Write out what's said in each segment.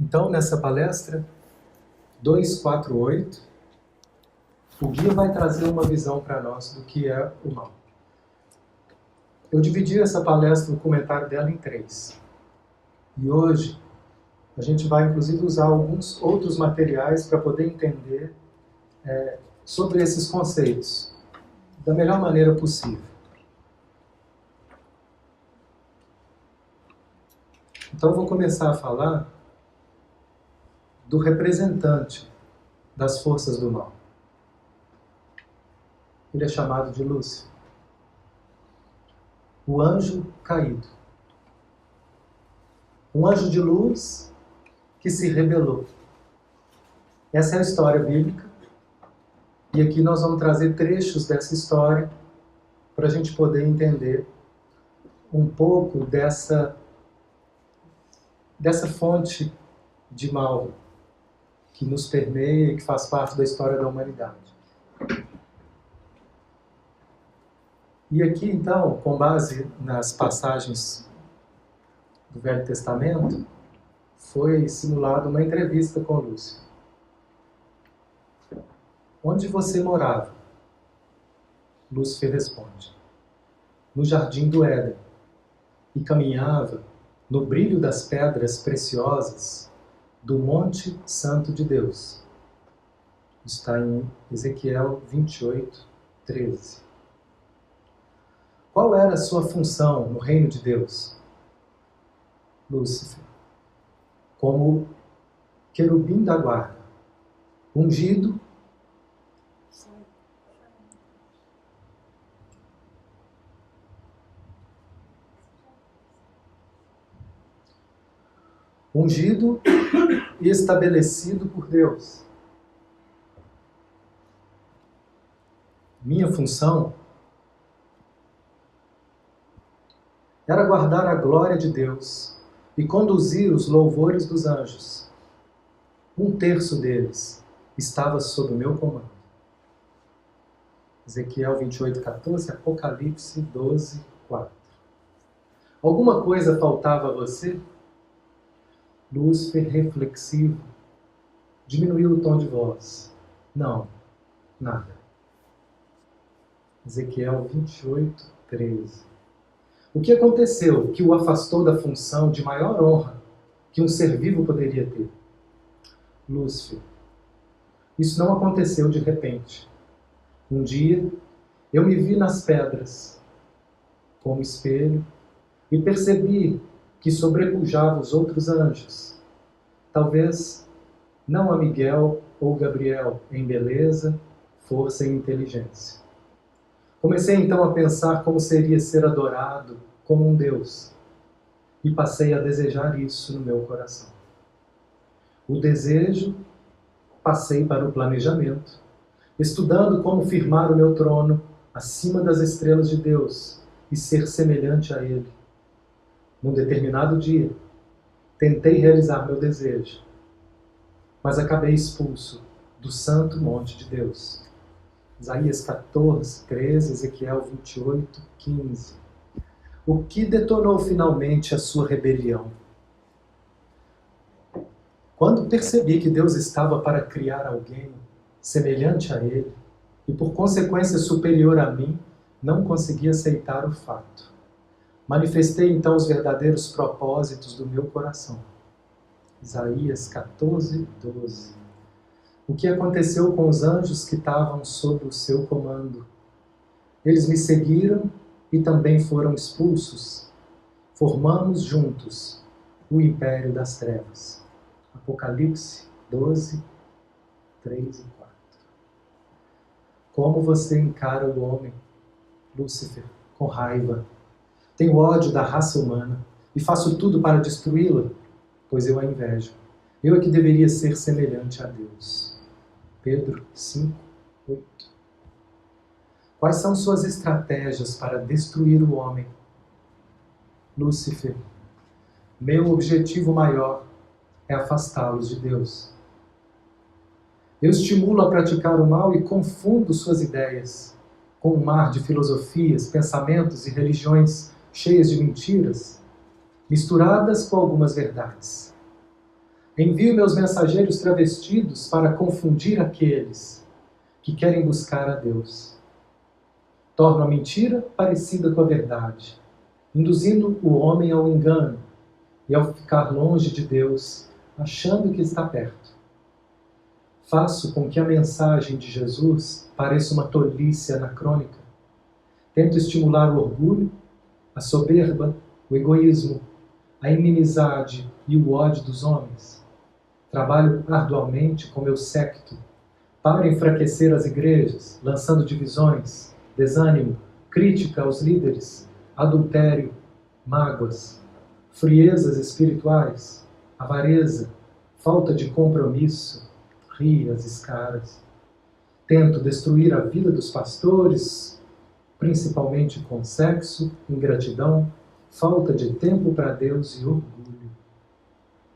Então, nessa palestra 248, o guia vai trazer uma visão para nós do que é o mal. Eu dividi essa palestra, o comentário dela, em 3. E hoje a gente vai, inclusive, usar alguns outros materiais para poder entender sobre esses conceitos da melhor maneira possível. Então, eu vou começar a falar do representante das forças do mal. Ele é chamado de Lúcifer, o anjo caído. Um anjo de luz que se rebelou. Essa é a história bíblica. E aqui nós vamos trazer trechos dessa história para a gente poder entender um pouco dessa fonte de mal que nos permeia e que faz parte da história da humanidade. E aqui, então, com base nas passagens do Velho Testamento, foi simulada uma entrevista com Lúcifer. Onde você morava? Lúcifer responde: no jardim do Éden, e caminhava no brilho das pedras preciosas do Monte Santo de Deus. Está em Ezequiel 28, 13. Qual era a sua função no reino de Deus? Lúcifer, como querubim da guarda, ungido e estabelecido por Deus. Minha função era guardar a glória de Deus e conduzir os louvores dos anjos. 1/3 deles estava sob o meu comando. Ezequiel 28, 14, Apocalipse 12, 4. Alguma coisa faltava a você? Lúcifer, reflexivo, diminuiu o tom de voz. Não, nada. Ezequiel 28, 13. O que aconteceu que o afastou da função de maior honra que um ser vivo poderia ter? Lúcifer, isso não aconteceu de repente. Um dia, eu me vi nas pedras, como espelho, e percebi que sobrepujava os outros anjos. Talvez não a Miguel ou Gabriel em beleza, força e inteligência. Comecei então a pensar como seria ser adorado como um Deus, e passei a desejar isso no meu coração. O desejo, passei para o planejamento, estudando como firmar o meu trono acima das estrelas de Deus e ser semelhante a Ele. Num determinado dia, tentei realizar meu desejo, mas acabei expulso do santo monte de Deus. Isaías 14, 13, Ezequiel 28, 15. O que detonou finalmente a sua rebelião? Quando percebi que Deus estava para criar alguém semelhante a Ele, e por consequência superior a mim, não consegui aceitar o fato. Manifestei então os verdadeiros propósitos do meu coração. Isaías 14, 12. O que aconteceu com os anjos que estavam sob o seu comando? Eles me seguiram e também foram expulsos. Formamos juntos o império das trevas. Apocalipse 12, 3 e 4. Como você encara o homem, Lúcifer, com raiva? Tenho ódio da raça humana e faço tudo para destruí-la, pois eu a invejo. Eu é que deveria ser semelhante a Deus. Pedro 5, 8. Quais são suas estratégias para destruir o homem? Lúcifer, meu objetivo maior é afastá-los de Deus. Eu estimulo a praticar o mal e confundo suas ideias com um mar de filosofias, pensamentos e religiões cheias de mentiras, misturadas com algumas verdades. Envio meus mensageiros travestidos para confundir aqueles que querem buscar a Deus. Torno a mentira parecida com a verdade, induzindo o homem ao engano e ao ficar longe de Deus, achando que está perto. Faço com que a mensagem de Jesus pareça uma tolice anacrônica. Tento estimular o orgulho, a soberba, o egoísmo, a inimizade e o ódio dos homens. Trabalho arduamente com meu séquito para enfraquecer as igrejas, lançando divisões, desânimo, crítica aos líderes, adultério, mágoas, friezas espirituais, avareza, falta de compromisso, rias escaras. Tento destruir a vida dos pastores, principalmente com sexo, ingratidão, falta de tempo para Deus e orgulho.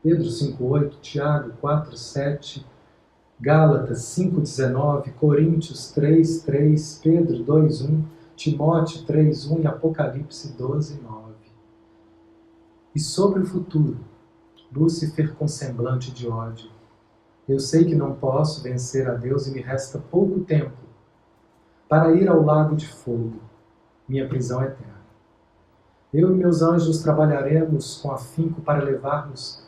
Pedro 5,8, Tiago 4,7, Gálatas 5,19, Coríntios 3,3, Pedro 2,1, Timóteo 3,1 e Apocalipse 12,9. E sobre o futuro, Lúcifer com semblante de ódio. Eu sei que não posso vencer a Deus e me resta pouco tempo para ir ao lago de fogo, minha prisão eterna. Eu e meus anjos trabalharemos com afinco para levarmos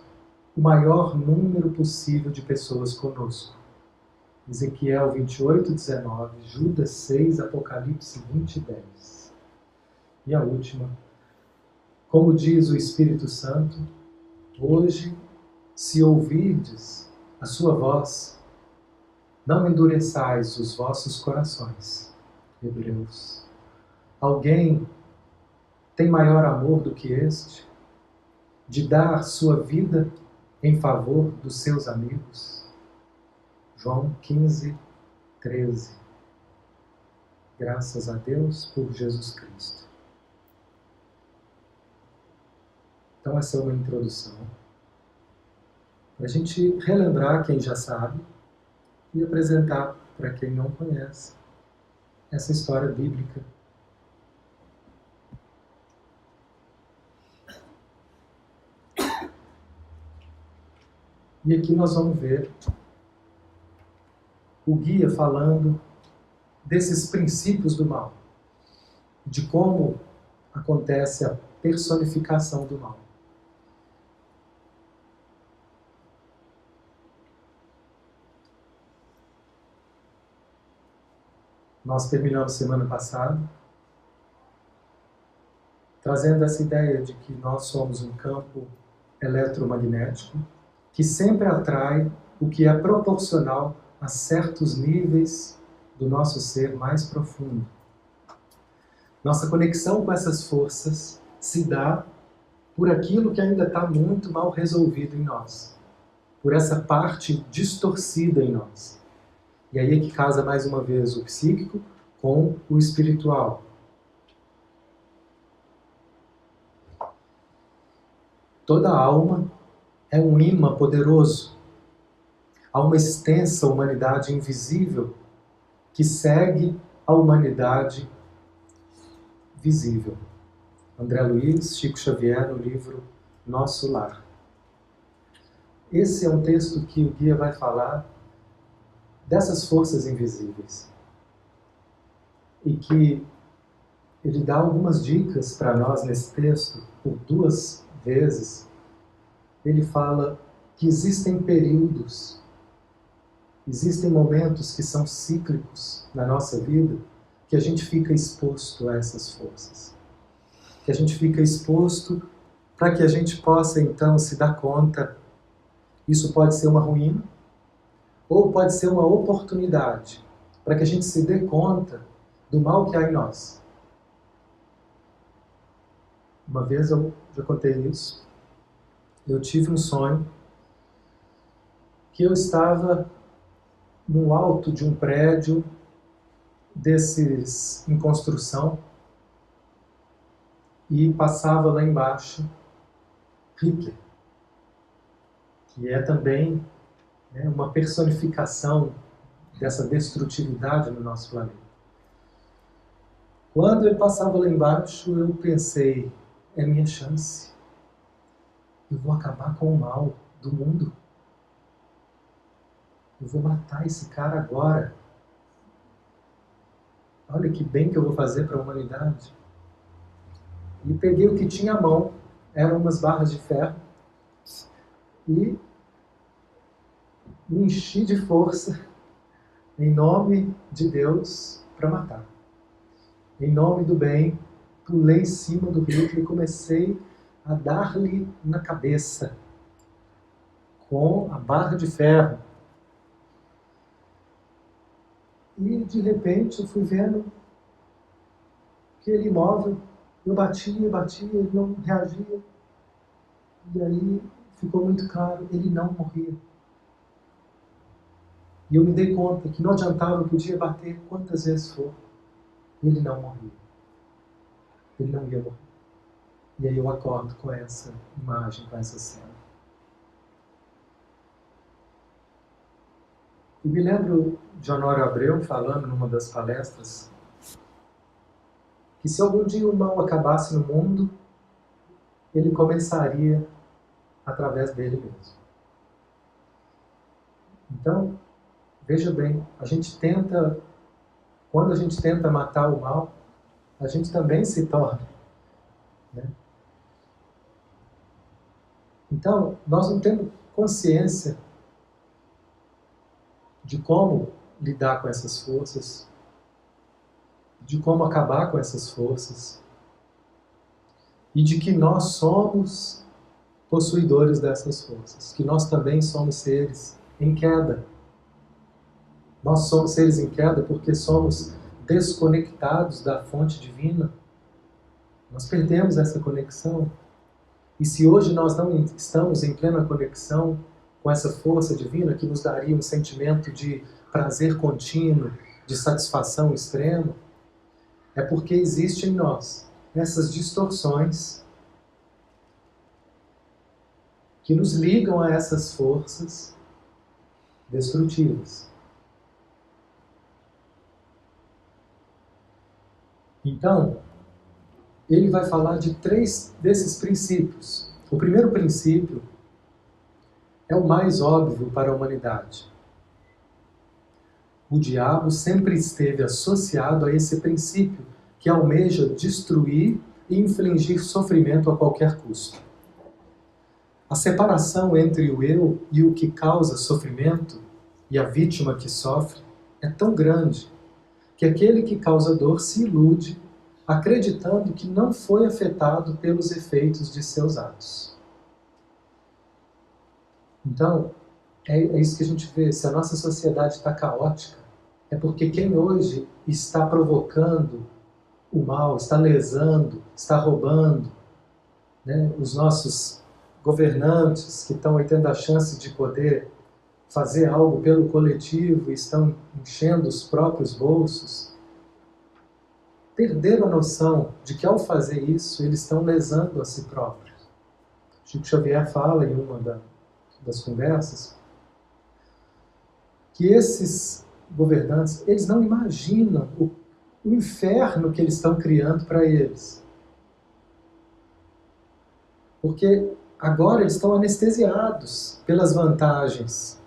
o maior número possível de pessoas conosco. Ezequiel 28:19, Judas 6, Apocalipse 20:10. E a última, como diz o Espírito Santo, hoje, se ouvirdes a sua voz, não endureçais os vossos corações. Hebreus. Alguém tem maior amor do que este? De dar sua vida em favor dos seus amigos? João 15:13. Graças a Deus por Jesus Cristo. Então essa é uma introdução para a gente relembrar quem já sabe e apresentar para quem não conhece essa história bíblica. E aqui nós vamos ver o guia falando desses princípios do mal, de como acontece a personificação do mal. Nós terminamos semana passada trazendo essa ideia de que nós somos um campo eletromagnético que sempre atrai o que é proporcional a certos níveis do nosso ser mais profundo. Nossa conexão com essas forças se dá por aquilo que ainda está muito mal resolvido em nós, por essa parte distorcida em nós. E aí é que casa mais uma vez o psíquico com o espiritual. Toda alma é um imã poderoso. Há uma extensa humanidade invisível que segue a humanidade visível. André Luiz, Chico Xavier, no livro Nosso Lar. Esse é um texto que o guia vai falar dessas forças invisíveis. E que ele dá algumas dicas para nós nesse texto, por 2 vezes. Ele fala que existem períodos, existem momentos que são cíclicos na nossa vida, que a gente fica exposto a essas forças. Que a gente fica exposto para que a gente possa então se dar conta. Isso pode ser uma ruína, ou pode ser uma oportunidade, para que a gente se dê conta do mal que há em nós. Uma vez eu já contei isso. Eu tive um sonho que eu estava no alto de um prédio desses em construção e passava lá embaixo Hitler, que é também uma personificação dessa destrutividade no nosso planeta. Quando ele passava lá embaixo, eu pensei, é minha chance. Eu vou acabar com o mal do mundo. Eu vou matar esse cara agora. Olha que bem que eu vou fazer para a humanidade. E peguei o que tinha à mão, eram umas barras de ferro, e me enchi de força, em nome de Deus, para matar. Em nome do bem, pulei em cima do Hitler e comecei a dar-lhe na cabeça com a barra de ferro. E, de repente, eu fui vendo que ele imóvel, eu batia, ele não reagia. E aí ficou muito claro, ele não morria. E eu me dei conta que não adiantava, eu podia bater quantas vezes for. Ele não morria. Ele não ia morrer. E aí eu acordo com essa imagem, com essa cena. E me lembro de Honório Abreu falando numa das palestras que se algum dia o mal acabasse no mundo, ele começaria através dele mesmo. Então, veja bem, quando a gente tenta matar o mal, a gente também se torna, né? Então, nós não temos consciência de como lidar com essas forças, de como acabar com essas forças, e de que nós somos possuidores dessas forças, que nós também somos seres em queda. Nós somos seres em queda porque somos desconectados da fonte divina. Nós perdemos essa conexão. E se hoje nós não estamos em plena conexão com essa força divina que nos daria um sentimento de prazer contínuo, de satisfação extrema, é porque existe em nós essas distorções que nos ligam a essas forças destrutivas. Então, ele vai falar de 3 desses princípios. O primeiro princípio é o mais óbvio para a humanidade. O diabo sempre esteve associado a esse princípio que almeja destruir e infligir sofrimento a qualquer custo. A separação entre o eu e o que causa sofrimento e a vítima que sofre é tão grande que aquele que causa dor se ilude acreditando que não foi afetado pelos efeitos de seus atos. Então, é isso que a gente vê. Se a nossa sociedade está caótica, é porque quem hoje está provocando o mal, está lesando, está roubando, né, os nossos governantes que estão aí tendo a chance de poder fazer algo pelo coletivo e estão enchendo os próprios bolsos, perderam a noção de que ao fazer isso eles estão lesando a si próprios. Chico Xavier fala em uma das conversas que esses governantes, eles não imaginam o inferno que eles estão criando para eles. Porque agora eles estão anestesiados pelas vantagens.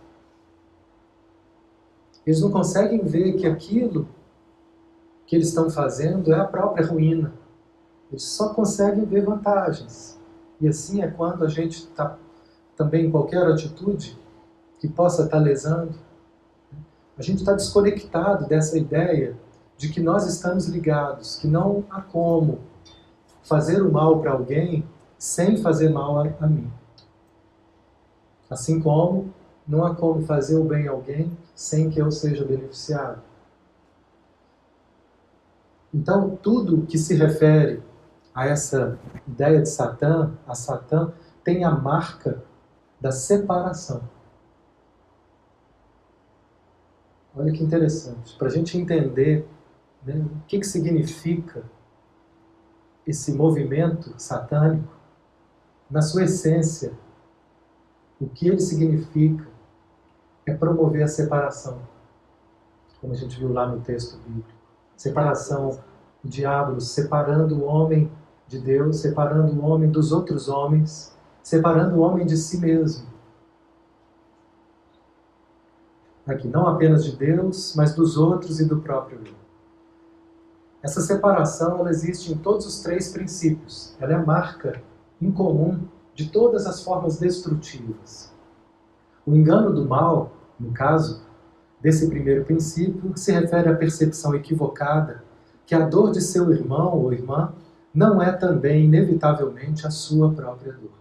Eles não conseguem ver que aquilo que eles estão fazendo é a própria ruína. Eles só conseguem ver vantagens. E assim é quando a gente está também em qualquer atitude que possa estar lesando, a gente está desconectado dessa ideia de que nós estamos ligados, que não há como fazer o mal para alguém sem fazer mal a mim. Assim como não há como fazer o bem a alguém sem que eu seja beneficiado. Então, tudo que se refere a essa ideia de Satã, a Satã, tem a marca da separação. Olha que interessante, para a gente entender, né, o que significa esse movimento satânico, na sua essência, o que ele significa é promover a separação, como a gente viu lá no texto bíblico. Separação, o diabo separando o homem de Deus, separando o homem dos outros homens, separando o homem de si mesmo. Aqui, não apenas de Deus, mas dos outros e do próprio eu. Essa separação, ela existe em todos os três princípios. Ela é a marca em comum de todas as formas destrutivas. O engano do mal, no caso desse primeiro princípio, se refere à percepção equivocada que a dor de seu irmão ou irmã não é também, inevitavelmente, a sua própria dor.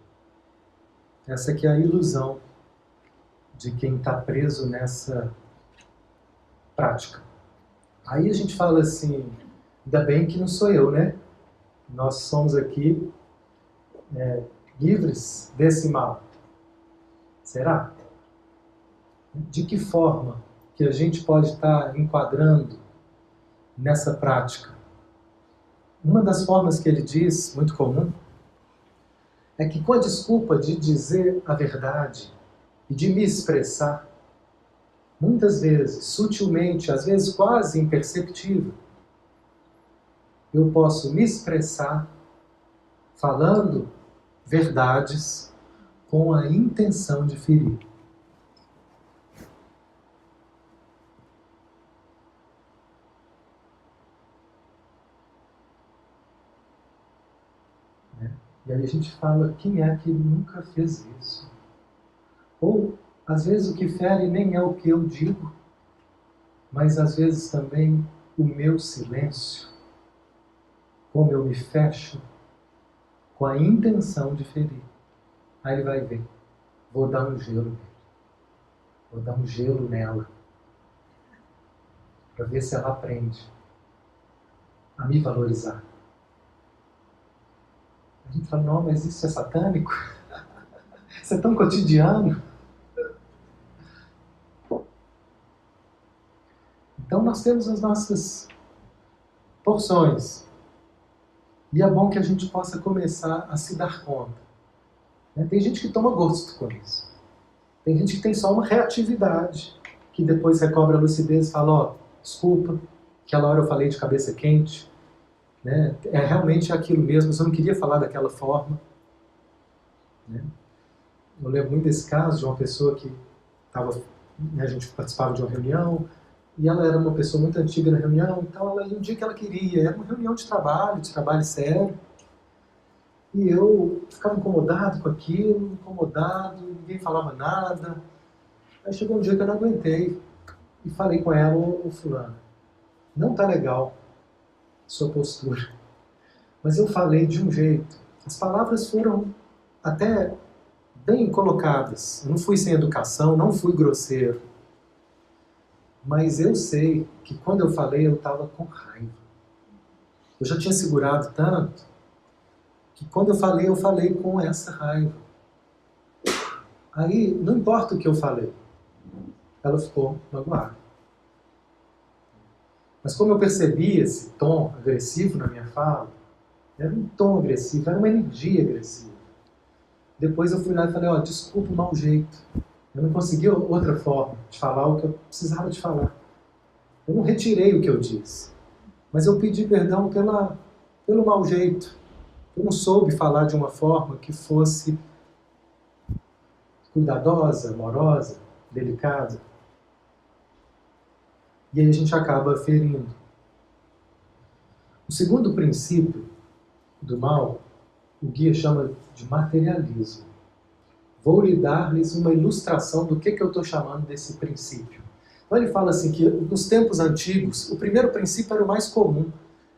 Essa aqui é a ilusão de quem está preso nessa prática. Aí a gente fala assim, ainda bem que não sou eu, né? Nós somos aqui livres desse mal. Será? De que forma que a gente pode estar enquadrando nessa prática? Uma das formas que ele diz, muito comum, é que com a desculpa de dizer a verdade e de me expressar, muitas vezes, sutilmente, às vezes quase imperceptível, eu posso me expressar falando verdades com a intenção de ferir. E aí a gente fala, quem é que nunca fez isso? Ou, às vezes, o que fere nem é o que eu digo, mas às vezes também o meu silêncio, como eu me fecho com a intenção de ferir. Aí ele vai ver, vou dar um gelo nele, vou dar um gelo nela, para ver se ela aprende a me valorizar. A gente fala, não, mas isso é satânico? Isso é tão cotidiano. Então nós temos as nossas porções. E é bom que a gente possa começar a se dar conta. Tem gente que toma gosto com isso. Tem gente que tem só uma reatividade, que depois recobra a lucidez e fala, ó, desculpa, aquela hora eu falei de cabeça quente. É realmente aquilo mesmo, eu não queria falar daquela forma. Eu lembro muito desse caso de uma pessoa que estava, a gente participava de uma reunião, e ela era uma pessoa muito antiga na reunião, então ela ia um dia que ela queria, era uma reunião de trabalho sério, e eu ficava incomodado com aquilo, ninguém falava nada. Aí chegou um dia que eu não aguentei, e falei com ela, ô fulano, não tá legal sua postura, mas eu falei de um jeito, as palavras foram até bem colocadas, eu não fui sem educação, não fui grosseiro, mas eu sei que quando eu falei eu estava com raiva. Eu já tinha segurado tanto que quando eu falei com essa raiva. Aí, não importa o que eu falei, ela ficou magoada. Mas como eu percebi esse tom agressivo na minha fala, era um tom agressivo, era uma energia agressiva. Depois eu fui lá e falei, ó, desculpa o mau jeito. Eu não consegui outra forma de falar o que eu precisava de falar. Eu não retirei o que eu disse, mas eu pedi perdão pelo mau jeito. Eu não soube falar de uma forma que fosse cuidadosa, amorosa, delicada. E aí a gente acaba ferindo. O segundo princípio do mal, o guia chama de materialismo. Vou lhe dar-lhes uma ilustração do que eu estou chamando desse princípio. Então ele fala assim que nos tempos antigos, o primeiro princípio era o mais comum.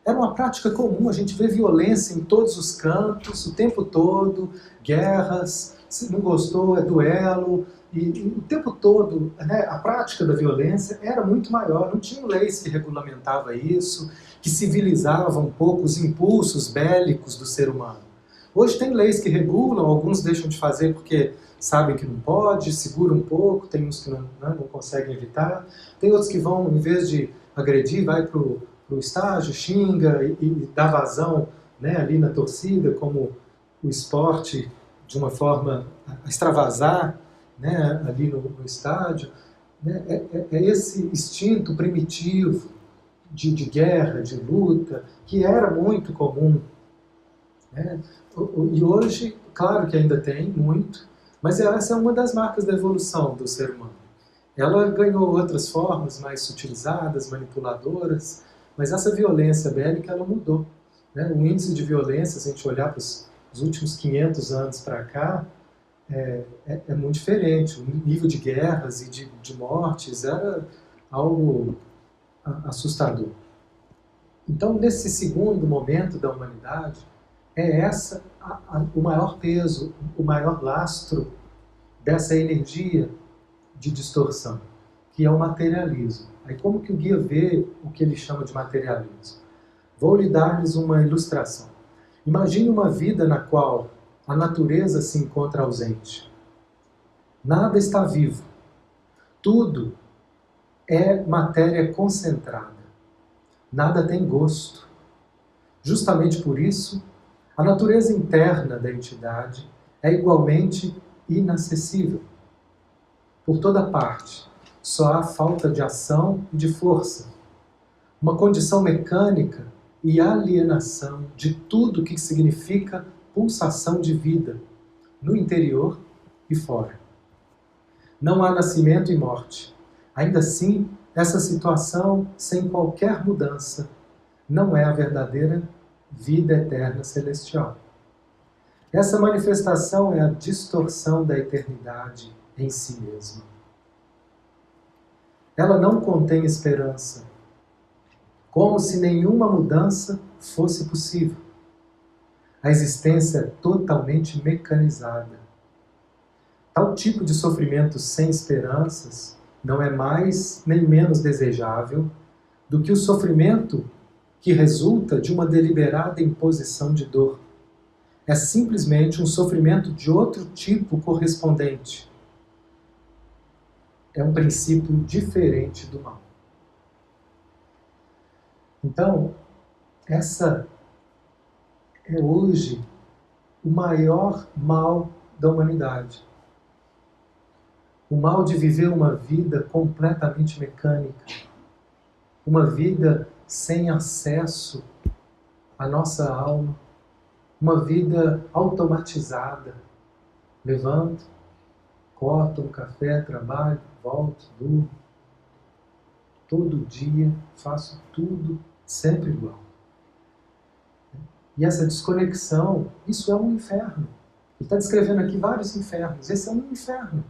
Era uma prática comum, a gente vê violência em todos os cantos, o tempo todo, guerras, se não gostou é duelo, e o tempo todo, a prática da violência era muito maior, não tinham leis que regulamentavam isso, que civilizavam um pouco os impulsos bélicos do ser humano. Hoje tem leis que regulam, alguns deixam de fazer porque sabem que não pode, seguram um pouco, tem uns que não conseguem evitar, tem outros que vão, em vez de agredir, vai para o estágio, xinga e dá vazão ali na torcida, como o esporte, de uma forma a extravasar ali no estádio. É esse instinto primitivo de guerra, de luta, que era muito comum. E hoje, claro que ainda tem muito, mas essa é uma das marcas da evolução do ser humano. Ela ganhou outras formas mais sutilizadas, manipuladoras, mas essa violência bélica ela mudou, né? O índice de violência, se a gente olhar para os últimos 500 anos para cá, é muito diferente. O nível de guerras e de mortes era algo assustador. Então, nesse segundo momento da humanidade, o maior peso, o maior lastro dessa energia de distorção, que é o materialismo. Aí como que o guia vê o que ele chama de materialismo? Vou lhe dar-lhes uma ilustração. Imagine uma vida na qual a natureza se encontra ausente. Nada está vivo. Tudo é matéria concentrada. Nada tem gosto. Justamente por isso, a natureza interna da entidade é igualmente inacessível. Por toda parte, só há falta de ação e de força. Uma condição mecânica e alienação de tudo que significa pulsação de vida, no interior e fora. Não há nascimento e morte. Ainda assim, essa situação, sem qualquer mudança, não é a verdadeira vida eterna celestial. Essa manifestação é a distorção da eternidade em si mesma. Ela não contém esperança, como se nenhuma mudança fosse possível. A existência é totalmente mecanizada. Tal tipo de sofrimento sem esperanças não é mais nem menos desejável do que o sofrimento que resulta de uma deliberada imposição de dor. É simplesmente um sofrimento de outro tipo correspondente. É um princípio diferente do mal. Então, essa é hoje o maior mal da humanidade. O mal de viver uma vida completamente mecânica. Uma vida sem acesso à nossa alma. Uma vida automatizada. Levanto, corto um café, trabalho, volto, durmo. Todo dia faço tudo sempre igual. E essa desconexão, isso é um inferno. Ele está descrevendo aqui vários infernos. Esse é um inferno.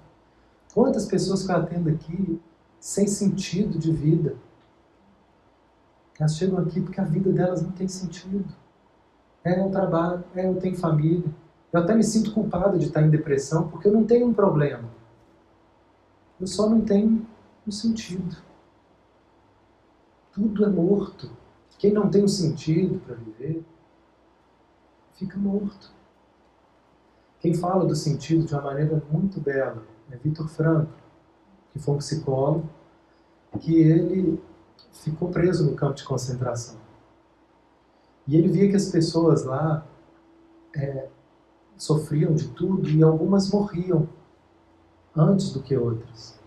Quantas pessoas que eu atendo aqui sem sentido de vida? Elas chegam aqui porque a vida delas não tem sentido. Eu trabalho, eu tenho família. Eu até me sinto culpado de estar em depressão porque eu não tenho um problema. Eu só não tenho um sentido. Tudo é morto. Quem não tem um sentido para viver, fica morto. Quem fala do sentido de uma maneira muito bela é Viktor Frankl, que foi um psicólogo, que ele ficou preso no campo de concentração. E ele via que as pessoas lá sofriam de tudo e algumas morriam antes do que outras.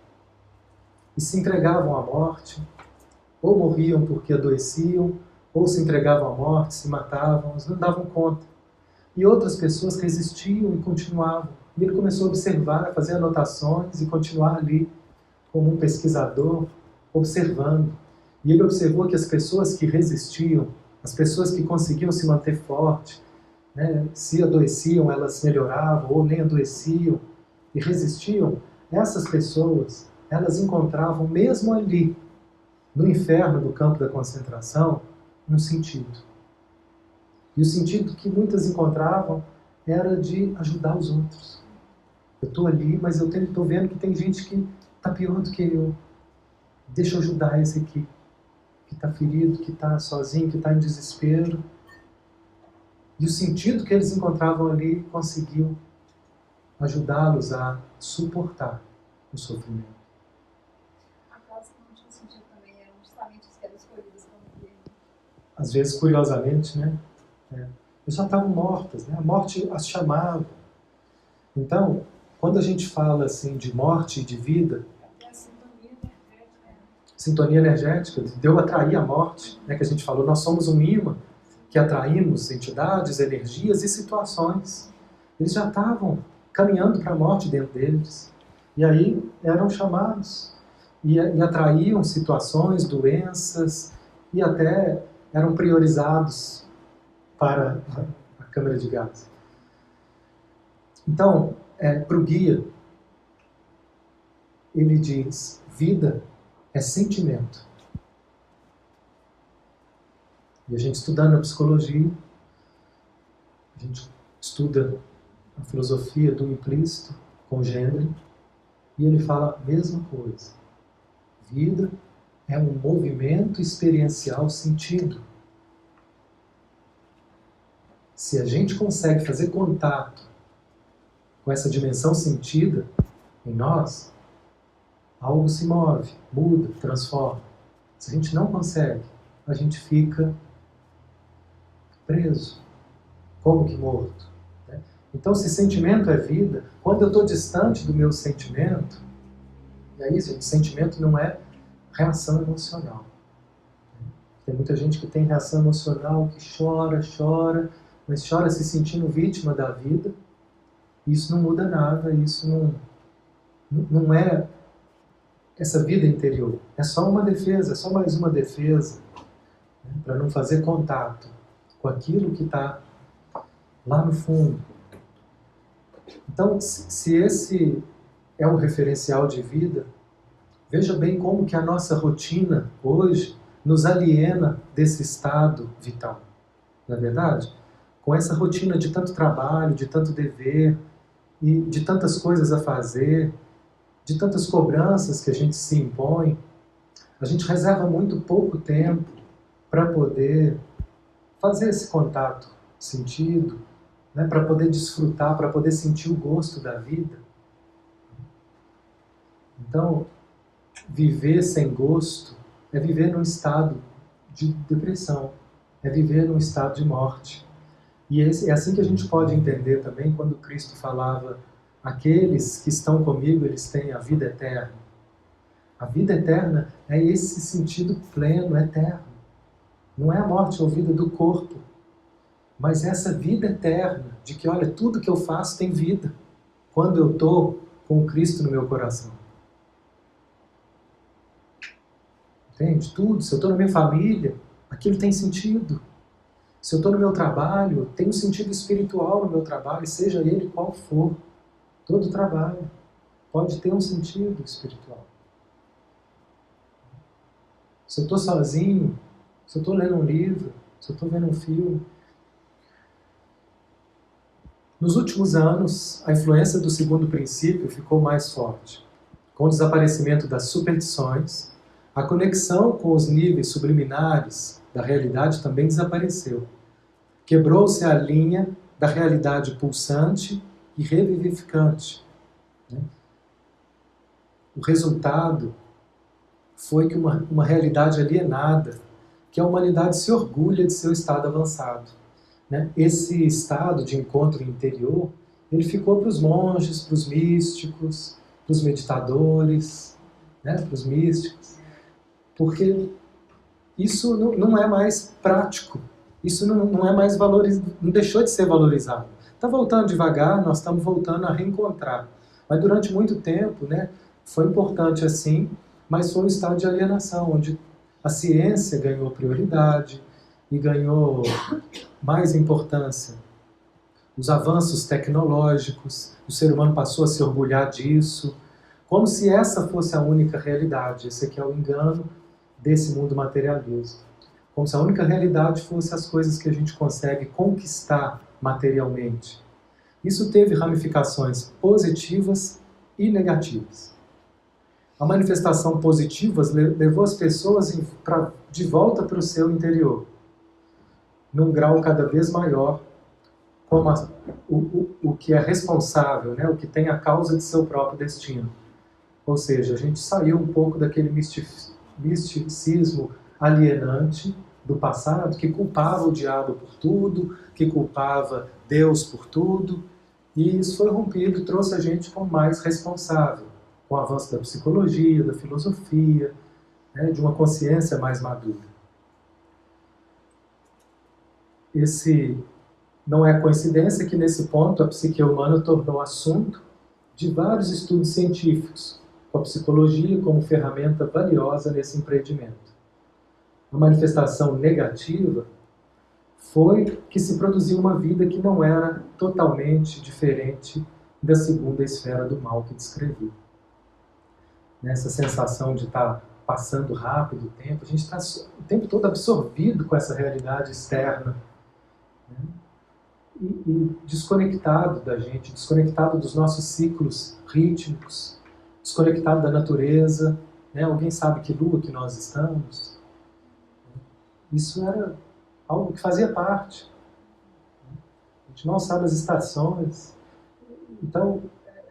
E se entregavam à morte, ou morriam porque adoeciam, ou se entregavam à morte, se matavam, eles não davam conta. E outras pessoas resistiam e continuavam. E ele começou a observar, a fazer anotações e continuar ali como um pesquisador, observando. E ele observou que as pessoas que resistiam, as pessoas que conseguiam se manter forte, né, se adoeciam, elas melhoravam, ou nem adoeciam, e resistiam, essas pessoas, elas encontravam mesmo ali, no inferno do campo da concentração, um sentido. E o sentido que muitas encontravam era de ajudar os outros. Eu estou ali, mas eu estou vendo que tem gente que está pior do que eu. Deixa eu ajudar esse aqui, que está ferido, que está sozinho, que está em desespero. E o sentido que eles encontravam ali conseguiu ajudá-los a suportar o sofrimento. Aquelas que não tinham sentido também eram justamente as que eram escolhidas como guia. Às vezes, curiosamente, né? Eles já estavam mortas, né? A morte as chamava. Então, quando a gente fala assim de morte e de vida, É a sintonia energética. sintonia energética, de eu atrair a morte, né, que a gente falou, nós somos um imã que atraímos entidades, energias e situações. Eles já estavam caminhando para a morte dentro deles. E aí eram chamados. e atraíam situações, doenças, e até eram priorizados para a câmara de gás. Então, para o guia, ele diz: vida é sentimento. E a gente estudando a psicologia, a gente estuda a filosofia do implícito com Gendre, e ele fala a mesma coisa. Vida é um movimento experiencial sentido. Se a gente consegue fazer contato com essa dimensão sentida em nós, algo se move, muda, transforma. Se a gente não consegue, a gente fica preso, como que morto. Né? Então, se sentimento é vida, quando eu estou distante do meu sentimento, e aí, gente, sentimento não é reação emocional. Tem muita gente que tem reação emocional, que chora, mas chora se sentindo vítima da vida. Isso não muda nada, isso não é essa vida interior. É só uma defesa, é só mais uma defesa, né, para não fazer contato com aquilo que está lá no fundo. Então, se esse é um referencial de vida, veja bem como que a nossa rotina hoje nos aliena desse estado vital. Não é verdade? Com essa rotina de tanto trabalho, de tanto dever, e de tantas coisas a fazer, de tantas cobranças que a gente se impõe, a gente reserva muito pouco tempo para poder fazer esse contato sentido, né, para poder desfrutar, para poder sentir o gosto da vida. Então, viver sem gosto é viver num estado de depressão, é viver num estado de morte. E é assim que a gente pode entender também quando Cristo falava: aqueles que estão comigo, eles têm a vida eterna. A vida eterna é esse sentido pleno, eterno. Não é a morte ou vida do corpo, mas essa vida eterna, de que, olha, tudo que eu faço tem vida, quando eu estou com Cristo no meu coração. Entende? Tudo. Se eu estou na minha família, aquilo tem sentido. Se eu estou no meu trabalho, tem um sentido espiritual no meu trabalho, seja ele qual for. Todo trabalho pode ter um sentido espiritual. Se eu estou sozinho, se eu estou lendo um livro, se eu estou vendo um filme. Nos últimos anos, a influência do segundo princípio ficou mais forte. Com o desaparecimento das superstições, a conexão com os níveis subliminares da realidade também desapareceu. Quebrou-se a linha da realidade pulsante e revivificante. O resultado foi que uma realidade alienada, que a humanidade se orgulha de seu estado avançado. Esse estado de encontro interior, ele ficou para os monges, para os místicos, para os meditadores, para os místicos, porque isso não é mais prático, isso não é mais valorizado, não deixou de ser valorizado. Está voltando devagar, nós estamos voltando a reencontrar. Mas durante muito tempo, foi importante assim, mas foi um estado de alienação, onde a ciência ganhou prioridade e ganhou mais importância. Os avanços tecnológicos, o ser humano passou a se orgulhar disso, como se essa fosse a única realidade. Esse aqui é o engano desse mundo materialista. Como se a única realidade fosse as coisas que a gente consegue conquistar materialmente. Isso teve ramificações positivas e negativas. A manifestação positiva levou as pessoas de volta para o seu interior, num grau cada vez maior, como o que é responsável, o que tem a causa de seu próprio destino. Ou seja, a gente saiu um pouco daquele misticismo alienante do passado, que culpava o diabo por tudo, que culpava Deus por tudo, e isso foi rompido e trouxe a gente como mais responsável, com o avanço da psicologia, da filosofia, de uma consciência mais madura. Não é coincidência que nesse ponto a psique humana tornou assunto de vários estudos científicos, com a psicologia como ferramenta valiosa nesse empreendimento. A manifestação negativa foi que se produziu uma vida que não era totalmente diferente da segunda esfera do mal que descrevi. Nessa sensação de estar passando rápido o tempo, a gente está o tempo todo absorvido com essa realidade externa, né? E desconectado da gente, desconectado dos nossos ciclos rítmicos, desconectado da natureza, né? Alguém sabe que lua que nós estamos? Isso era algo que fazia parte. A gente não sabe as estações. Então,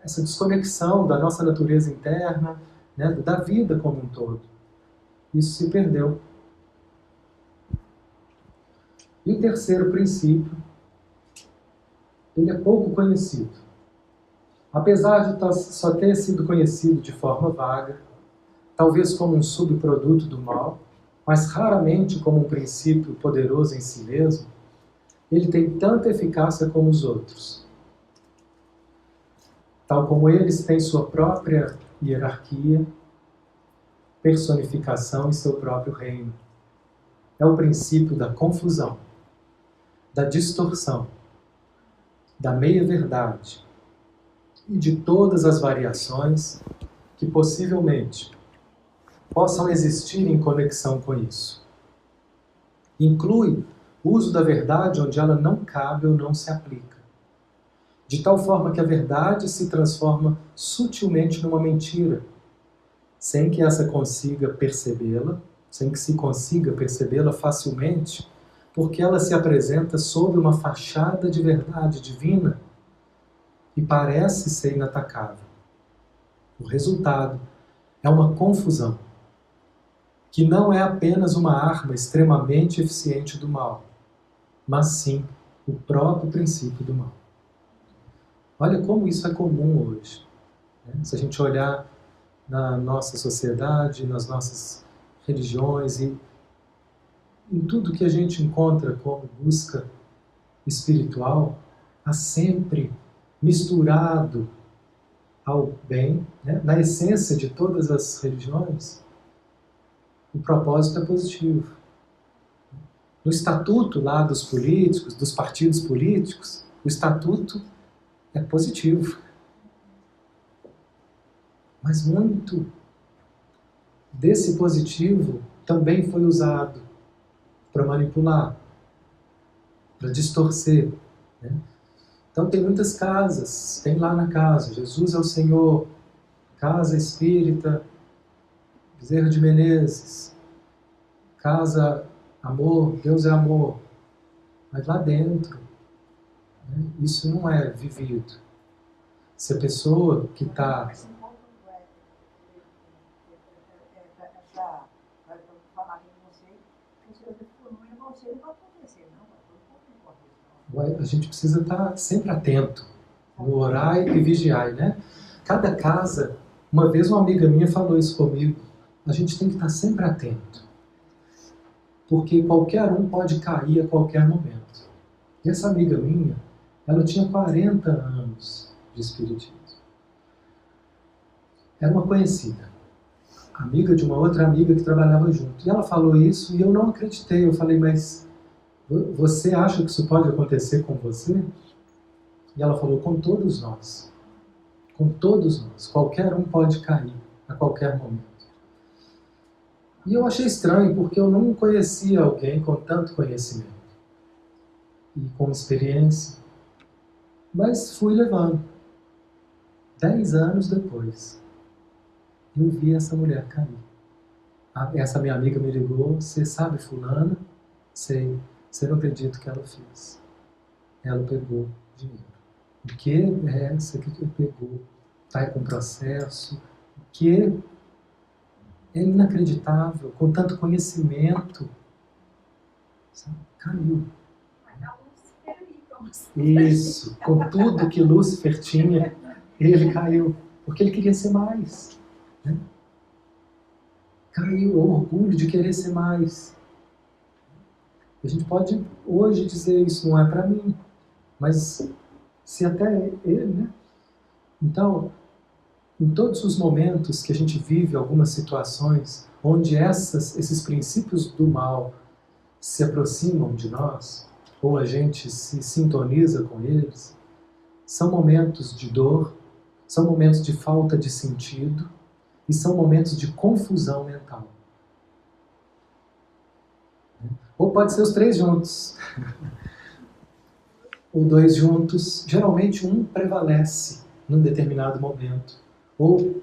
essa desconexão da nossa natureza interna, né, da vida como um todo, isso se perdeu. E o terceiro princípio, ele é pouco conhecido. Apesar de só ter sido conhecido de forma vaga, talvez como um subproduto do mal, mas raramente como um princípio poderoso em si mesmo, ele tem tanta eficácia como os outros. Tal como eles têm sua própria hierarquia, personificação e seu próprio reino. É o princípio da confusão, da distorção, da meia-verdade e de todas as variações que possivelmente possam existir em conexão com isso. Inclui o uso da verdade onde ela não cabe ou não se aplica, de tal forma que a verdade se transforma sutilmente numa mentira, sem que essa consiga percebê-la, sem que se consiga percebê-la facilmente, porque ela se apresenta sob uma fachada de verdade divina e parece ser inatacável. O resultado é uma confusão, que não é apenas uma arma extremamente eficiente do mal, mas sim o próprio princípio do mal. Olha como isso é comum hoje, né? Se a gente olhar na nossa sociedade, nas nossas religiões e em tudo que a gente encontra como busca espiritual, há sempre misturado ao bem, né? Na essência de todas as religiões, o propósito é positivo. No estatuto lá dos políticos, dos partidos políticos, o estatuto é positivo. Mas muito desse positivo também foi usado para manipular, para distorcer, né? Então tem muitas casas, tem lá na casa, Jesus é o Senhor, Casa Espírita Bezerra de Menezes, Casa Amor, Deus é Amor. Mas lá dentro, né, isso não é vivido. Se a pessoa que está... A gente precisa estar sempre atento, no orai e vigiai, né? Cada casa, uma vez uma amiga minha falou isso comigo, a gente tem que estar sempre atento, porque qualquer um pode cair a qualquer momento. E essa amiga minha, ela tinha 40 anos de espiritismo. Era uma conhecida, amiga de uma outra amiga que trabalhava junto. E ela falou isso e eu não acreditei. Eu falei, mas você acha que isso pode acontecer com você? E ela falou, com todos nós. Com todos nós. Qualquer um pode cair a qualquer momento. E eu achei estranho, porque eu não conhecia alguém com tanto conhecimento e com experiência. Mas fui levando. 10 anos depois, eu vi essa mulher cair. Essa minha amiga me ligou, você sabe fulana? Sei. Você não acredita o que ela fez. Ela pegou dinheiro. O que é essa que pegou? Está com processo. O que é inacreditável, com tanto conhecimento. Sabe? Caiu. Isso. Com tudo que Lúcifer tinha, ele caiu. Porque ele queria ser mais. Né? Caiu o orgulho de querer ser mais. A gente pode hoje dizer isso não é para mim, mas se até ele, né? Então, em todos os momentos que a gente vive algumas situações onde esses princípios do mal se aproximam de nós, ou a gente se sintoniza com eles, são momentos de dor, são momentos de falta de sentido e são momentos de confusão mental. Ou pode ser os três juntos. Ou dois juntos. Geralmente um prevalece num determinado momento. Ou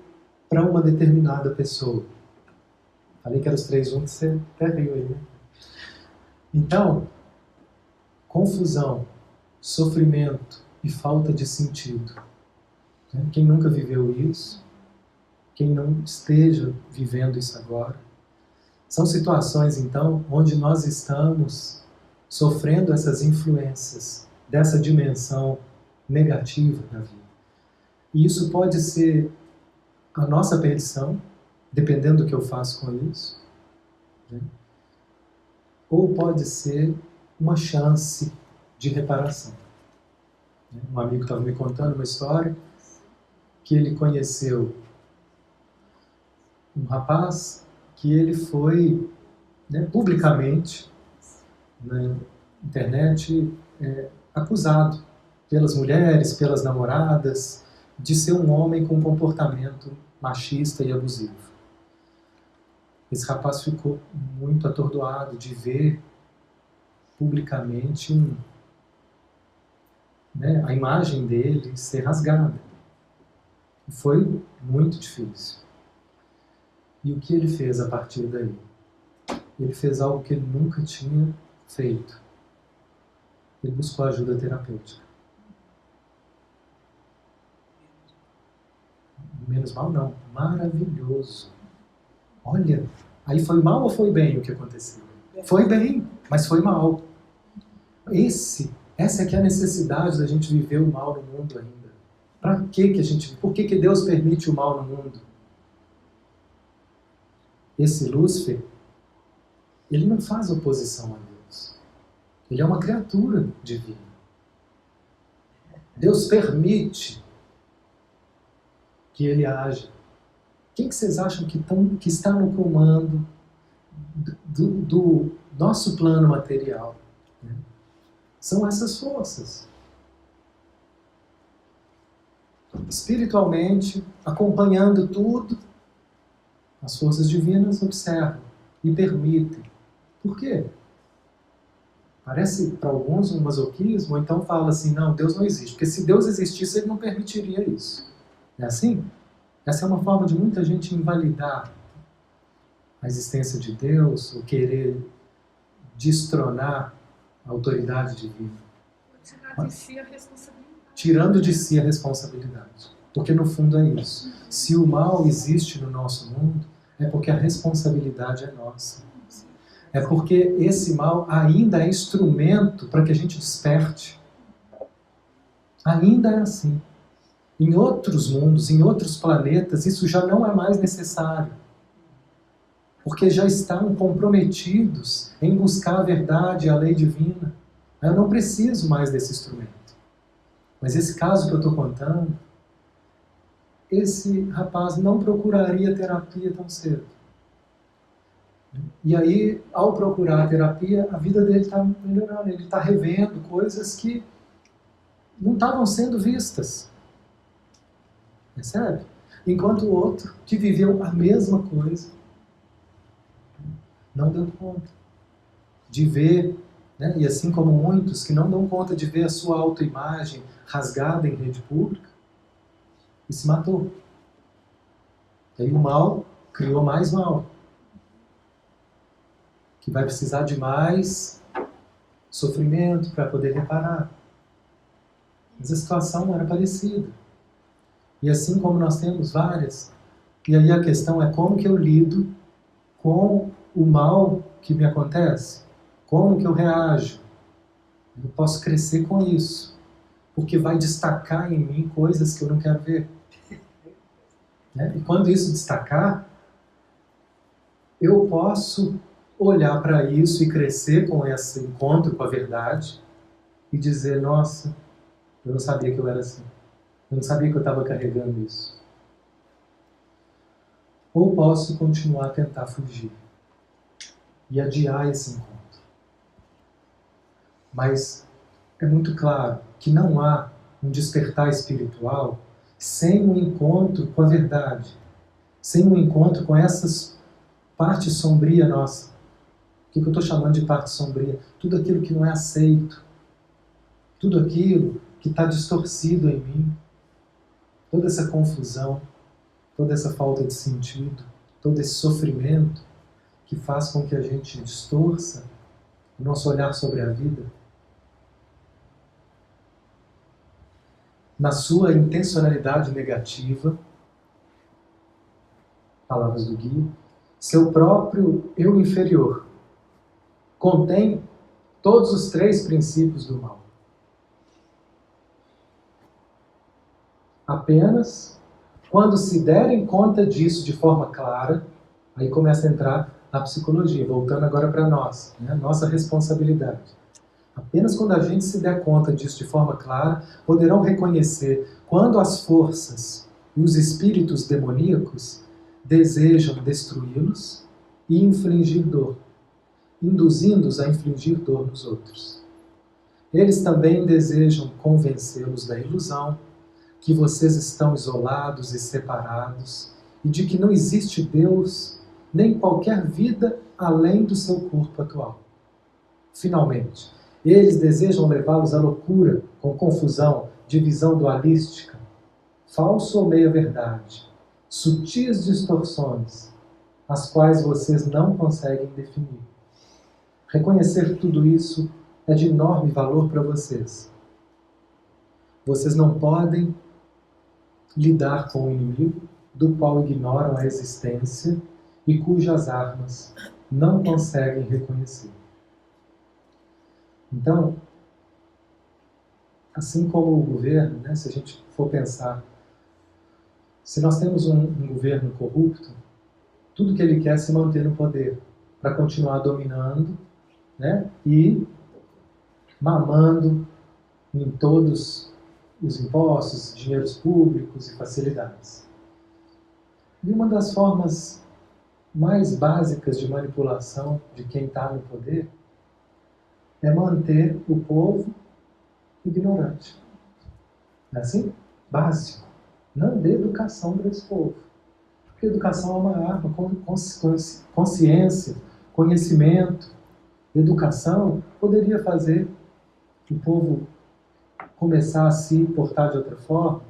para uma determinada pessoa. Falei que eram os três juntos, você até riu aí, né? Então, confusão, sofrimento e falta de sentido. Quem nunca viveu isso, quem não esteja vivendo isso agora, são situações, então, onde nós estamos sofrendo essas influências dessa dimensão negativa da vida. E isso pode ser a nossa perdição, dependendo do que eu faço com isso, né? Ou pode ser uma chance de reparação. Um amigo estava me contando uma história que ele conheceu um rapaz que ele foi, né, publicamente na internet acusado pelas mulheres, pelas namoradas, de ser um homem com comportamento machista e abusivo. Esse rapaz ficou muito atordoado de ver publicamente a imagem dele ser rasgada. Foi muito difícil. E o que ele fez a partir daí? Ele fez algo que ele nunca tinha feito. Ele buscou ajuda terapêutica. Menos mal não, maravilhoso. Olha, aí foi mal ou foi bem o que aconteceu? Foi bem, mas foi mal. Essa é que é a necessidade da gente viver o mal no mundo ainda. Por que Deus permite o mal no mundo? Esse Lúcifer, ele não faz oposição a Deus. Ele é uma criatura divina. Deus permite que ele haja. Quem que vocês acham que está no comando do nosso plano material? São essas forças. Espiritualmente, acompanhando tudo, as forças divinas observam e permitem. Por quê? Parece para alguns um masoquismo, ou então fala assim, não, Deus não existe. Porque se Deus existisse, ele não permitiria isso. É assim? Essa é uma forma de muita gente invalidar a existência de Deus, ou querer destronar a autoridade divina. Tirar de si a responsabilidade. Tirando de si a responsabilidade. Porque no fundo é isso. Se o mal existe no nosso mundo, é porque a responsabilidade é nossa. É porque esse mal ainda é instrumento para que a gente desperte. Ainda é assim. Em outros mundos, em outros planetas, isso já não é mais necessário. Porque já estão comprometidos em buscar a verdade e a lei divina. Eu não preciso mais desse instrumento. Mas esse caso que eu estou contando, esse rapaz não procuraria terapia tão cedo. E aí, ao procurar a terapia, a vida dele está melhorando. Ele está revendo coisas que não estavam sendo vistas. Percebe? Enquanto o outro, que viveu a mesma coisa, não deu conta de ver, né? E assim como muitos que não dão conta de ver a sua autoimagem rasgada em rede pública, e se matou. E aí o mal criou mais mal, que vai precisar de mais sofrimento para poder reparar. Mas a situação era parecida. E assim como nós temos várias, e aí a questão é como que eu lido com o mal que me acontece? Como que eu reajo? Eu posso crescer com isso, porque vai destacar em mim coisas que eu não quero ver. E quando isso destacar, eu posso olhar para isso e crescer com esse encontro com a verdade e dizer, nossa, eu não sabia que eu era assim. Eu não sabia que eu estava carregando isso. ou posso continuar a tentar fugir e adiar esse encontro. Mas é muito claro que não há um despertar espiritual sem um encontro com a verdade, sem um encontro com essas partes sombrias nossa. O que eu estou chamando de parte sombria? Tudo aquilo que não é aceito, tudo aquilo que está distorcido em mim, toda essa confusão, toda essa falta de sentido, todo esse sofrimento que faz com que a gente distorça o nosso olhar sobre a vida. Na sua intencionalidade negativa, palavras do guia, seu próprio eu inferior contém todos os 3 princípios do mal. Apenas quando se derem conta disso de forma clara, aí começa a entrar a psicologia, voltando agora para nós, né? Nossa responsabilidade. Apenas quando a gente se der conta disso de forma clara, poderão reconhecer quando as forças e os espíritos demoníacos desejam destruí-los e infligir dor, induzindo-os a infligir dor nos outros. Eles também desejam convencê-los da ilusão, que vocês estão isolados e separados, e de que não existe Deus, nem qualquer vida além do seu corpo atual. Finalmente, eles desejam levá-los à loucura, com confusão, divisão dualística, falso ou meia-verdade, sutis distorções, as quais vocês não conseguem definir. Reconhecer tudo isso é de enorme valor para vocês. Vocês não podem lidar com o inimigo, do qual ignoram a existência e cujas armas não conseguem reconhecer. Então, assim como o governo, né, se a gente for pensar, se nós temos um governo corrupto, tudo que ele quer é se manter no poder, para continuar dominando, né, e mamando em todos os impostos, dinheiros públicos e facilidades. E uma das formas mais básicas de manipulação de quem está no poder é manter o povo ignorante. Não é assim? Básico. Não dê educação para esse povo. Porque educação é uma arma, consciência, conhecimento. Educação poderia fazer o povo começar a se portar de outra forma.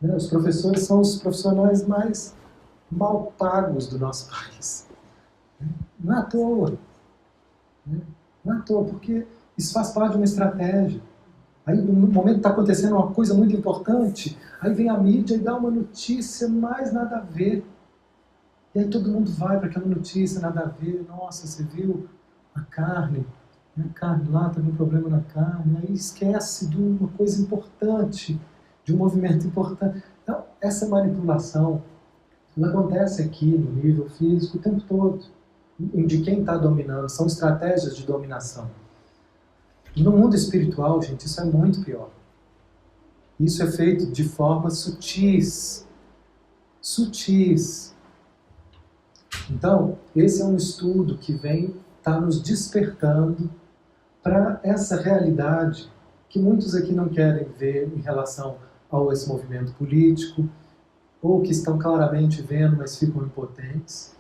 Né? Os professores são os profissionais mais mal pagos do nosso país. Não é à toa. Não é à toa, porque isso faz parte de uma estratégia. Aí, no momento que está acontecendo uma coisa muito importante, aí vem a mídia e dá uma notícia mais nada a ver. E aí todo mundo vai para aquela notícia, nada a ver. Nossa, você viu a carne? A carne lá, teve um problema na carne. Aí esquece de uma coisa importante, de um movimento importante. Então, essa manipulação, ela acontece aqui no nível físico o tempo todo. De quem está dominando, são estratégias de dominação. E no mundo espiritual, gente, isso é muito pior. Isso é feito de formas sutis. Sutis. Então, esse é um estudo que vem estar nos despertando para essa realidade que muitos aqui não querem ver em relação a esse movimento político, ou que estão claramente vendo, mas ficam impotentes.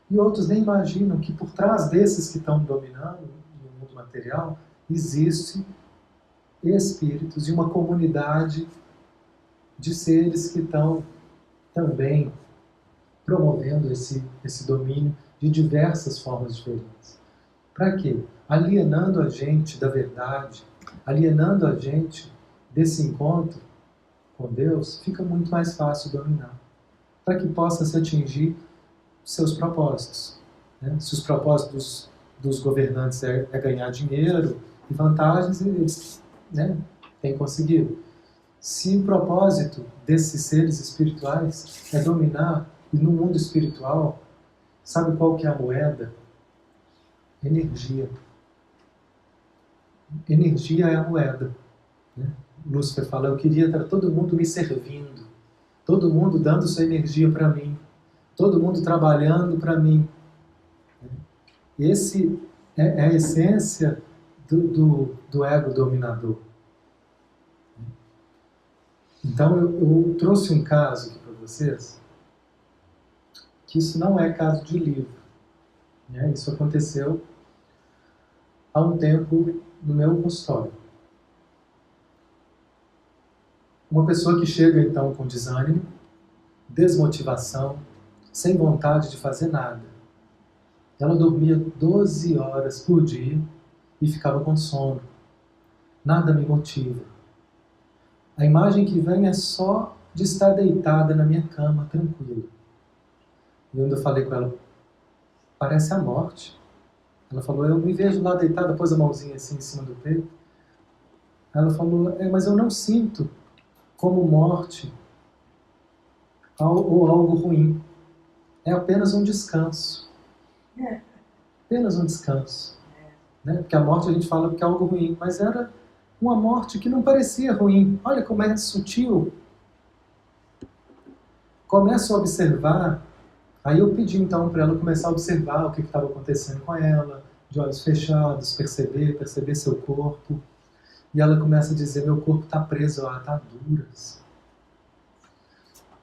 E outros nem imaginam que por trás desses que estão dominando no mundo material, existe espíritos e uma comunidade de seres que estão também promovendo esse domínio de diversas formas diferentes. Para quê? Alienando a gente da verdade, alienando a gente desse encontro com Deus, fica muito mais fácil dominar. Para que possa se atingir seus propósitos. Né? Se os propósitos dos governantes é ganhar dinheiro e vantagens, eles, né, têm conseguido. Se o propósito desses seres espirituais é dominar, e no mundo espiritual, sabe qual que é a moeda? Energia. Energia é a moeda. Né? Lúcifer fala, eu queria estar todo mundo me servindo, todo mundo dando sua energia para mim, todo mundo trabalhando para mim. Esse é a essência do ego dominador. Então eu trouxe um caso aqui para vocês, que isso não é caso de livro. Isso aconteceu há um tempo no meu consultório. Uma pessoa que chega então com desânimo, desmotivação, sem vontade de fazer nada. Ela dormia 12 horas por dia e ficava com sono. Nada me motiva. A imagem que vem é só de estar deitada na minha cama, tranquila. E eu ainda falei com ela, parece a morte. Ela falou, eu me vejo lá deitada, pôs a mãozinha assim em cima do peito. Ela falou, mas eu não sinto como morte ou algo ruim. É apenas um descanso. Apenas um descanso. Porque a morte a gente fala que é algo ruim, mas era uma morte que não parecia ruim. Olha como é sutil. Começo a observar. Aí eu pedi então para ela começar a observar o que estava acontecendo com ela, de olhos fechados, perceber seu corpo. E ela começa a dizer, meu corpo está preso a ataduras.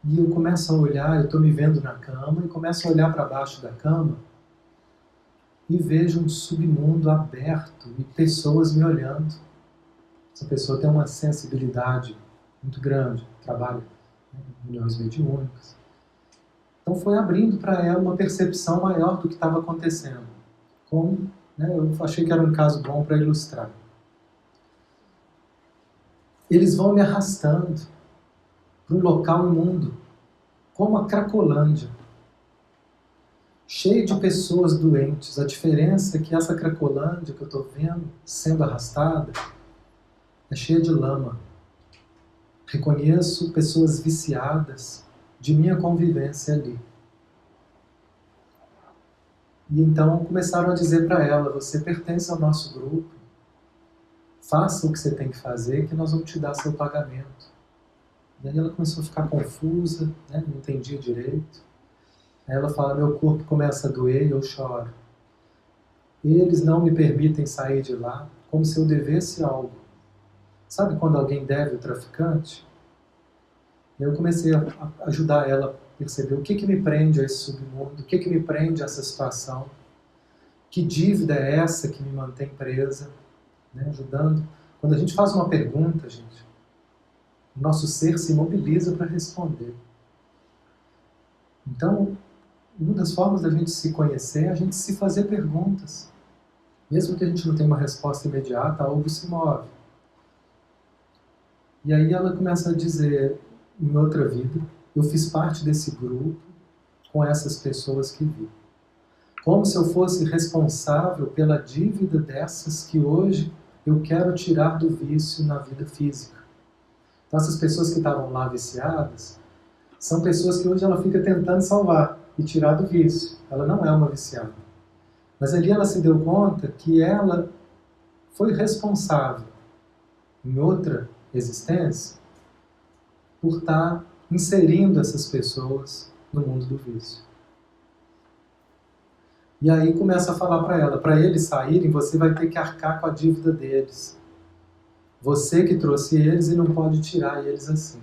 E eu começo a olhar, eu estou me vendo na cama, e começo a olhar para baixo da cama e vejo um submundo aberto e pessoas me olhando. Essa pessoa tem uma sensibilidade muito grande, trabalha em reuniões mediúnicas. Então foi abrindo para ela uma percepção maior do que estava acontecendo. Eu achei que era um caso bom para ilustrar. Eles vão me arrastando para um local imundo, como a Cracolândia, cheio de pessoas doentes. A diferença é que essa Cracolândia que eu estou vendo sendo arrastada é cheia de lama. Reconheço pessoas viciadas de minha convivência ali. E então começaram a dizer para ela, você pertence ao nosso grupo, faça o que você tem que fazer que nós vamos te dar seu pagamento. E aí ela começou a ficar confusa, não entendia direito. Aí ela fala, meu corpo começa a doer e eu choro. Eles não me permitem sair de lá como se eu devesse algo. Sabe quando alguém deve o traficante? E eu comecei a ajudar ela a perceber o que me prende a esse submundo, o que me prende a essa situação, que dívida é essa que me mantém presa, ajudando. Quando a gente faz uma pergunta, gente, o nosso ser se mobiliza para responder. Então, uma das formas da gente se conhecer é a gente se fazer perguntas. Mesmo que a gente não tenha uma resposta imediata, algo se move. E aí ela começa a dizer, em outra vida, eu fiz parte desse grupo com essas pessoas que vi. Como se eu fosse responsável pela dívida dessas que hoje eu quero tirar do vício na vida física. Então essas pessoas que estavam lá viciadas, são pessoas que hoje ela fica tentando salvar e tirar do vício. Ela não é uma viciada. Mas ali ela se deu conta que ela foi responsável, em outra existência, por estar inserindo essas pessoas no mundo do vício. E aí começa a falar para ela, para eles saírem, você vai ter que arcar com a dívida deles. Você que trouxe eles e não pode tirar eles assim.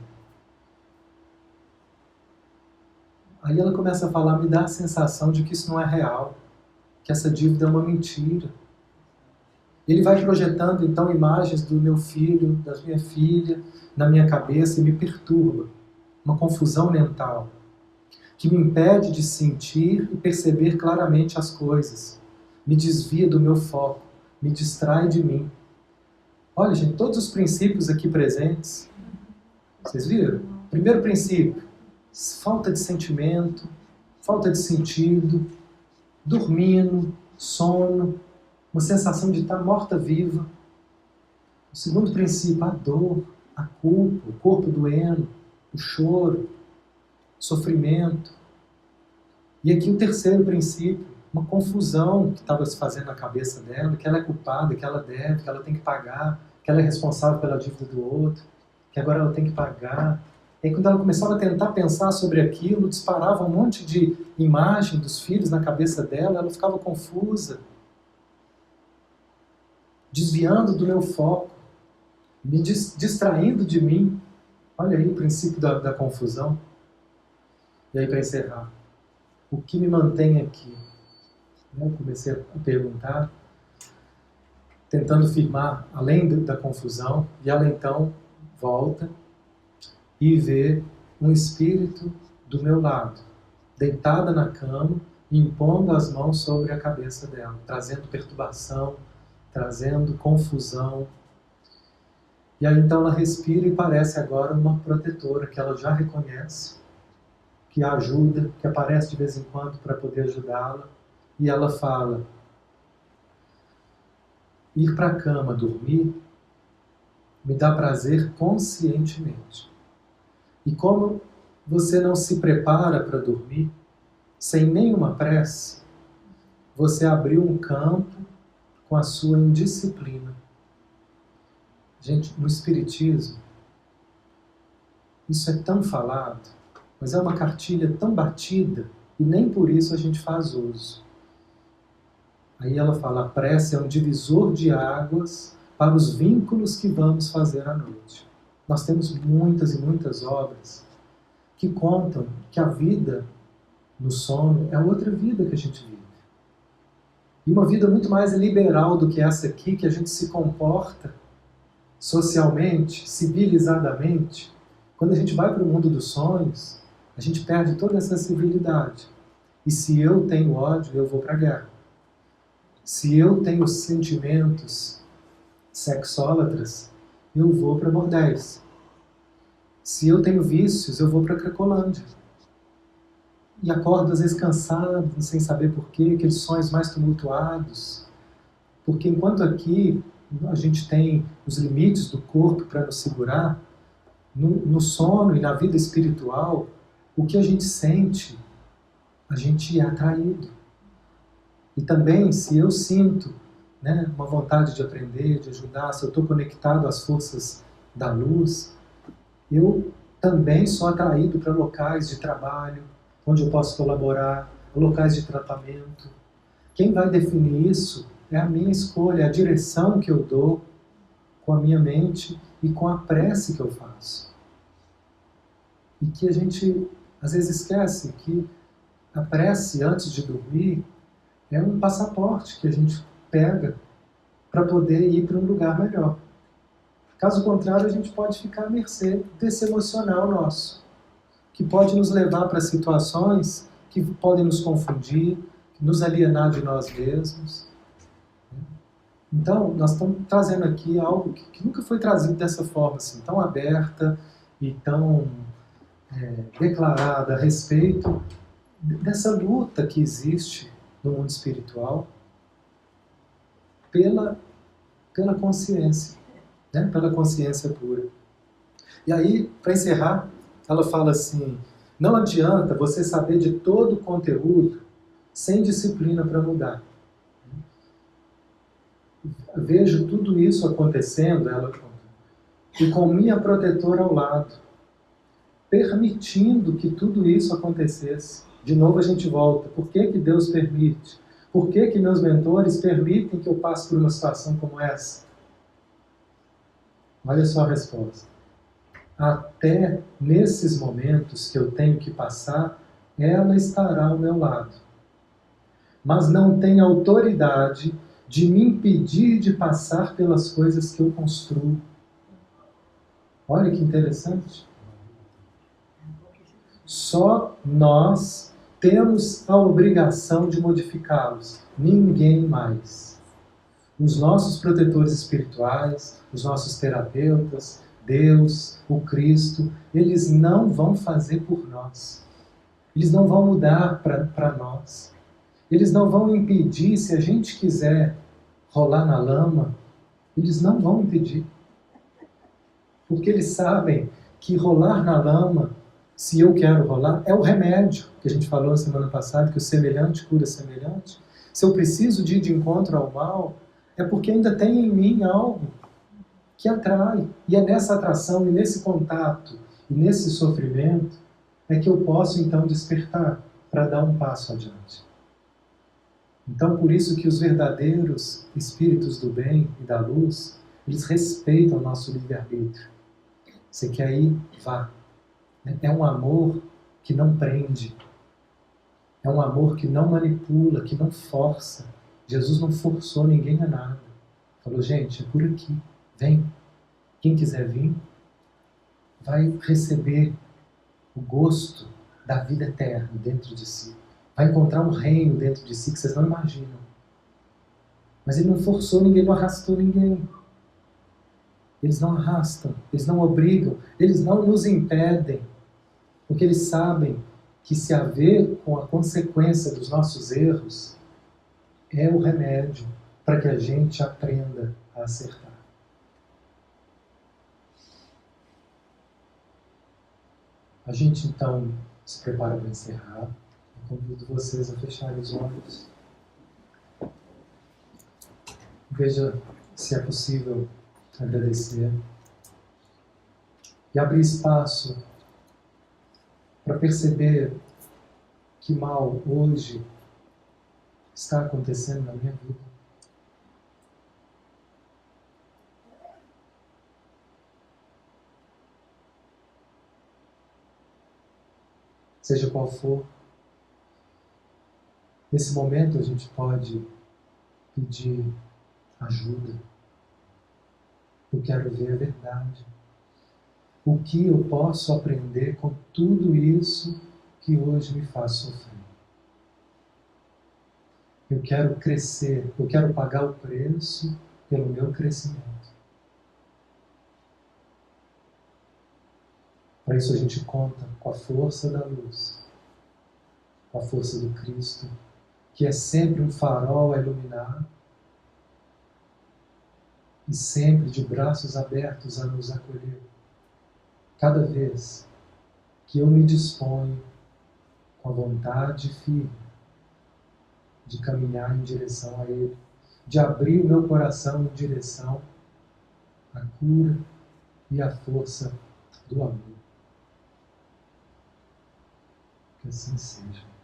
Aí ela começa a falar, me dá a sensação de que isso não é real, que essa dívida é uma mentira. Ele vai projetando então imagens do meu filho, da minha filha, na minha cabeça e me perturba. Uma confusão mental, que me impede de sentir e perceber claramente as coisas. Me desvia do meu foco, me distrai de mim. Olha, gente, todos os princípios aqui presentes, vocês viram? Primeiro princípio, falta de sentimento, falta de sentido, dormindo, sono, uma sensação de estar morta-viva. O segundo princípio, a dor, a culpa, o corpo doendo, o choro, o sofrimento. E aqui o terceiro princípio, uma confusão que estava se fazendo na cabeça dela, que ela é culpada, que ela deve, que ela tem que pagar, que ela é responsável pela dívida do outro, que agora ela tem que pagar. E aí, quando ela começava a tentar pensar sobre aquilo, disparava um monte de imagem dos filhos na cabeça dela, ela ficava confusa, desviando do meu foco, me distraindo de mim. Olha aí o princípio da confusão. E aí, para encerrar, o que me mantém aqui? Eu comecei a perguntar, tentando firmar além da confusão, e ela então volta e vê um espírito do meu lado, deitada na cama, impondo as mãos sobre a cabeça dela, trazendo perturbação, trazendo confusão. E aí então ela respira e parece agora uma protetora que ela já reconhece, que a ajuda, que aparece de vez em quando para poder ajudá-la. E ela fala: ir para a cama dormir me dá prazer conscientemente. E como você não se prepara para dormir, sem nenhuma prece, você abriu um campo com a sua indisciplina. Gente, no Espiritismo, isso é tão falado, mas é uma cartilha tão batida, e nem por isso a gente faz uso. Aí ela fala: a prece é um divisor de águas para os vínculos que vamos fazer à noite. Nós temos muitas e muitas obras que contam que a vida no sono é outra vida que a gente vive. E uma vida muito mais liberal do que essa aqui, que a gente se comporta socialmente, civilizadamente. Quando a gente vai para o mundo dos sonhos, a gente perde toda essa civilidade. E se eu tenho ódio, eu vou para a guerra. Se eu tenho sentimentos sexólatras, eu vou para bordéis. Se eu tenho vícios, eu vou para a Cracolândia. E acordo às vezes cansado, sem saber porquê, aqueles sonhos mais tumultuados. Porque enquanto aqui a gente tem os limites do corpo para nos segurar, no sono e na vida espiritual, o que a gente sente, a gente é atraído. E também, se eu sinto, né, uma vontade de aprender, de ajudar, se eu estou conectado às forças da luz, eu também sou atraído para locais de trabalho, onde eu posso colaborar, locais de tratamento. Quem vai definir isso é a minha escolha, é a direção que eu dou com a minha mente e com a prece que eu faço. E que a gente, às vezes, esquece que a prece, antes de dormir, é um passaporte que a gente pega para poder ir para um lugar melhor. Caso contrário, a gente pode ficar à mercê desse emocional nosso, que pode nos levar para situações que podem nos confundir, nos alienar de nós mesmos. Então, nós estamos trazendo aqui algo que nunca foi trazido dessa forma, assim, tão aberta e tão declarada a respeito dessa luta que existe no mundo espiritual pela consciência, né? Pela consciência pura. E aí, para encerrar, ela fala assim: não adianta você saber de todo o conteúdo sem disciplina para mudar. Vejo tudo isso acontecendo, ela conta, e com minha protetora ao lado, permitindo que tudo isso acontecesse. De novo a gente volta. Por que que Deus permite? Por que que meus mentores permitem que eu passe por uma situação como essa? Olha só a resposta. Até nesses momentos que eu tenho que passar, ela estará ao meu lado. Mas não tem autoridade de me impedir de passar pelas coisas que eu construo. Olha que interessante. Só nós temos a obrigação de modificá-los. Ninguém mais. Os nossos protetores espirituais, os nossos terapeutas, Deus, o Cristo, eles não vão fazer por nós. Eles não vão mudar para nós. Eles não vão impedir, se a gente quiser rolar na lama, eles não vão impedir. Porque eles sabem que rolar na lama, se eu quero rolar, é o remédio que a gente falou na semana passada, que o semelhante cura semelhante. Se eu preciso de ir de encontro ao mal, é porque ainda tem em mim algo que atrai. E é nessa atração e nesse contato E nesse sofrimento é que eu posso então despertar para dar um passo adiante. Então, por isso que os verdadeiros espíritos do bem e da luz, eles respeitam o nosso livre-arbítrio. Você quer ir? Vá. É um amor que não prende. É um amor que não manipula, que não força. Jesus não forçou ninguém a nada. Falou, gente, é por aqui. Vem. Quem quiser vir, vai receber o gosto da vida eterna dentro de si. Vai encontrar um reino dentro de si que vocês não imaginam. Mas ele não forçou ninguém, não arrastou ninguém. Eles não arrastam, eles não obrigam, eles não nos impedem. Porque eles sabem que se haver com a consequência dos nossos erros, é o remédio para que a gente aprenda a acertar. A gente então se prepara para encerrar. Eu convido vocês a fecharem os olhos. Veja se é possível agradecer. E abrir espaço para perceber que mal hoje está acontecendo na minha vida. Seja qual for, nesse momento a gente pode pedir ajuda. Eu quero ver a verdade. O que eu posso aprender com tudo isso que hoje me faz sofrer? Eu quero crescer, eu quero pagar o preço pelo meu crescimento. Para isso a gente conta com a força da luz, com a força do Cristo, que é sempre um farol a iluminar e sempre de braços abertos a nos acolher. Cada vez que eu me disponho com a vontade firme de caminhar em direção a Ele, de abrir o meu coração em direção à cura e à força do amor. Que assim seja.